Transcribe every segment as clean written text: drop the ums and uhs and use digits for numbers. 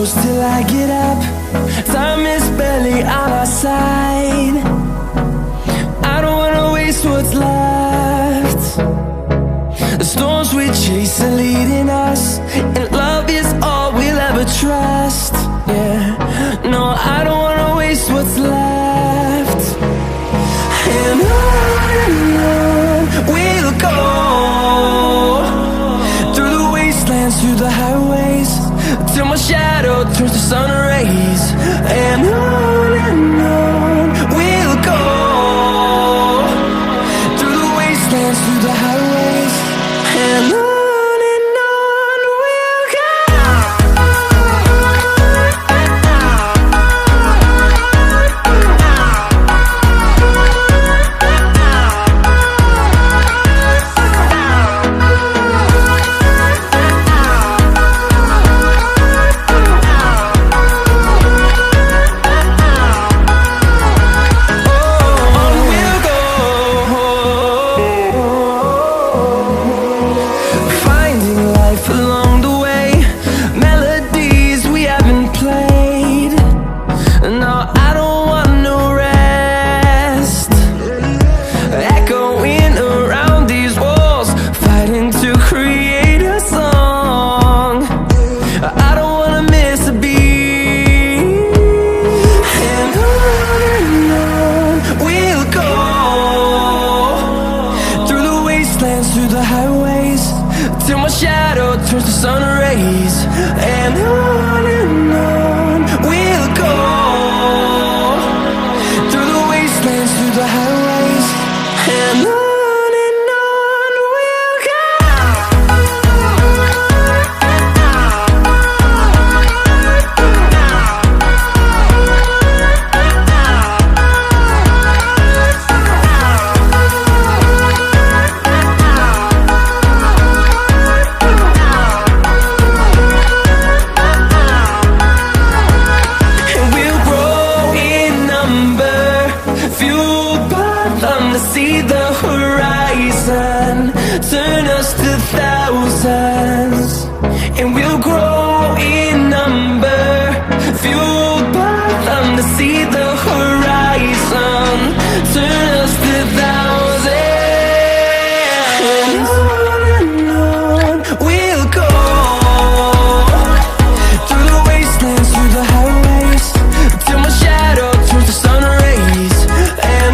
close till I get up. Time is barely on our side. I don't wanna waste what's left. The storms we chase are leading us, and love is all we'll ever trust. Yeah, no, I don't wanna waste what's left. And on we'll go, through the wastelands, through the highways, till my shadow turns to sun rays. And on we'll go, through the wastelands, through the highways, and on we'll go. Through the highways, till my shadow turns to sun rays. And on we'll go, through the wastelands, through the highways, and on we'll go. See the horizon, turn us to thousands, and we'll grow in number, fueled by them. To see the horizon, turn us to thousands, and on we'll go, through the wastelands, through the highways, till my shadow turns to sun rays. And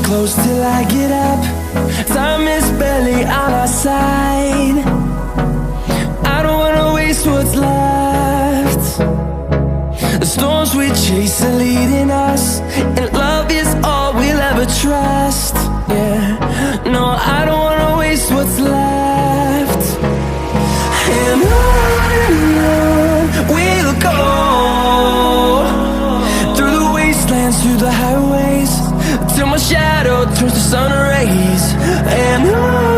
close till I get up. Time is barely on our side. I don't wanna waste what's left. The storms we chase are leading us, and love is all we'll ever trust. Yeah, no, I don't wanna waste what's left. And on we'll go, through the wastelands, through the highways, till my shadow turns to sun rays. And on